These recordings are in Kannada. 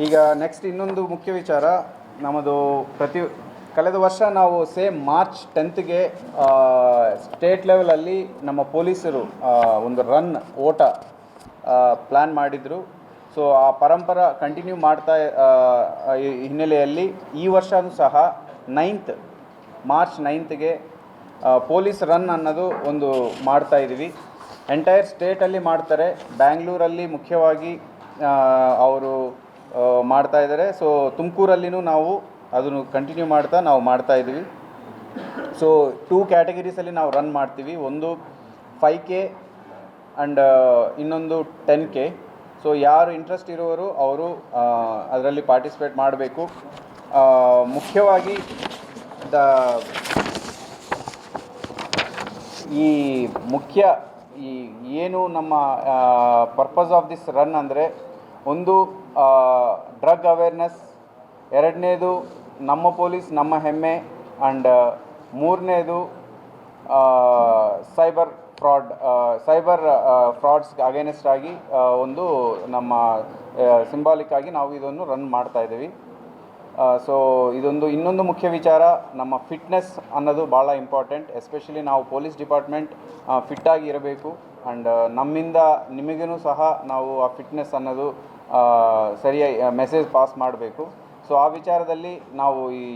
ಈಗ ನೆಕ್ಸ್ಟ್ ಇನ್ನೊಂದು ಮುಖ್ಯ ವಿಚಾರ, ನಮ್ಮದು ಕಳೆದ ವರ್ಷ ನಾವು ಸೇಮ್ ಮಾರ್ಚ್ 10ಗೆ ಸ್ಟೇಟ್ ಲೆವೆಲಲ್ಲಿ ನಮ್ಮ ಪೊಲೀಸರು ಒಂದು ರನ್ ಓಟ ಪ್ಲ್ಯಾನ್ ಮಾಡಿದರು. ಸೊ ಆ ಪರಂಪರೆ ಕಂಟಿನ್ಯೂ ಮಾಡ್ತಾ ಹಿನ್ನೆಲೆಯಲ್ಲಿ ಈ ವರ್ಷವೂ ಸಹ ಮಾರ್ಚ್ 9ಗೆ ಪೊಲೀಸ್ ರನ್ ಅನ್ನೋದು ಒಂದು ಮಾಡ್ತಾಯಿದ್ದೀವಿ. ಎಂಟೈರ್ ಸ್ಟೇಟಲ್ಲಿ ಮಾಡ್ತಾರೆ, ಬ್ಯಾಂಗ್ಳೂರಲ್ಲಿ ಮುಖ್ಯವಾಗಿ ಅವರು ಮಾಡ್ತಾಯಿದ್ದಾರೆ. ಸೊ ತುಮಕೂರಲ್ಲಿನೂ ನಾವು ಅದನ್ನು ಕಂಟಿನ್ಯೂ ಮಾಡ್ತಾಯಿದ್ದೀವಿ. ಸೊ 2 ಕ್ಯಾಟಗರೀಸಲ್ಲಿ ನಾವು ರನ್ ಮಾಡ್ತೀವಿ, ಒಂದು 5K ಆ್ಯಂಡ್ ಇನ್ನೊಂದು 10K. ಸೊ ಯಾರು ಇಂಟ್ರೆಸ್ಟ್ ಇರುವವರು ಅವರು ಅದರಲ್ಲಿ ಪಾರ್ಟಿಸಿಪೇಟ್ ಮಾಡಬೇಕು. ಮುಖ್ಯವಾಗಿ ಏನು ನಮ್ಮ ಪರ್ಪಸ್ ಆಫ್ ದಿಸ್ ರನ್ ಅಂದರೆ, ಒಂದು ಡ್ರಗ್ ಅವೇರ್ನೆಸ್, ಎರಡನೇದು ನಮ್ಮ ಪೊಲೀಸ್ ನಮ್ಮ ಹೆಮ್ಮೆ, ಆ್ಯಂಡ್ ಮೂರನೇದು ಸೈಬರ್ ಫ್ರಾಡ್ಸ್ ಅಗೇನೆಸ್ಟ್ ಆಗಿ ಒಂದು ನಮ್ಮ ಸಿಂಬಾಲಿಕ್ ಆಗಿ ನಾವು ಇದನ್ನು ರನ್ ಮಾಡ್ತಾಯಿದ್ದೀವಿ. ಸೊ ಇನ್ನೊಂದು ಮುಖ್ಯ ವಿಚಾರ, ನಮ್ಮ ಫಿಟ್ನೆಸ್ ಅನ್ನೋದು ಭಾಳ ಇಂಪಾರ್ಟೆಂಟ್. ಎಸ್ಪೆಷಲಿ ನಾವು ಪೊಲೀಸ್ ಡಿಪಾರ್ಟ್ಮೆಂಟ್ ಫಿಟ್ಟಾಗಿ ಇರಬೇಕು, ಆ್ಯಂಡ್ ನಮ್ಮಿಂದ ನಿಮಗೂ ಸಹ ನಾವು ಆ ಫಿಟ್ನೆಸ್ ಅನ್ನೋದು ಸರಿಯಾಗಿ ಮೆಸೇಜ್ ಪಾಸ್ ಮಾಡಬೇಕು. ಸೊ ಆ ವಿಚಾರದಲ್ಲಿ ನಾವು ಈ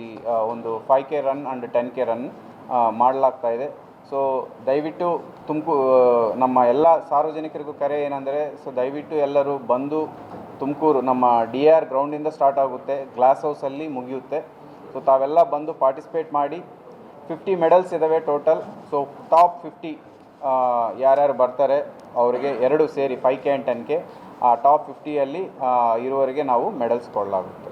ಒಂದು 5K run and 10K run ಮಾಡಲಾಗ್ತಾಯಿದೆ. ಸೊ ದಯವಿಟ್ಟು ನಮ್ಮ ಎಲ್ಲ ಸಾರ್ವಜನಿಕರಿಗೂ ಕರೆ ಏನಂದರೆ, ಸೊ ದಯವಿಟ್ಟು ಎಲ್ಲರೂ ಬಂದು ತುಮಕೂರು ನಮ್ಮ DR ಗ್ರೌಂಡಿಂದ ಸ್ಟಾರ್ಟ್ ಆಗುತ್ತೆ, ಗ್ಲಾಸ್ ಹೌಸಲ್ಲಿ ಮುಗಿಯುತ್ತೆ. ಸೊ ತಾವೆಲ್ಲ ಬಂದು ಪಾರ್ಟಿಸಿಪೇಟ್ ಮಾಡಿ. 50 ಮೆಡಲ್ಸ್ ಇದ್ದಾವೆ ಟೋಟಲ್. ಸೊ ಟಾಪ್ 50 ಯಾರ್ಯಾರು ಬರ್ತಾರೆ ಅವರಿಗೆ 2 ಸೇರಿ 5K ಆ್ಯಂಡ್ 10K, ಆ ಟಾಪ್ 50ಯಲ್ಲಿ ಇರುವವರೆಗೆ ನಾವು ಮೆಡಲ್ಸ್ ಕೊಡಲಾಗುತ್ತೆ.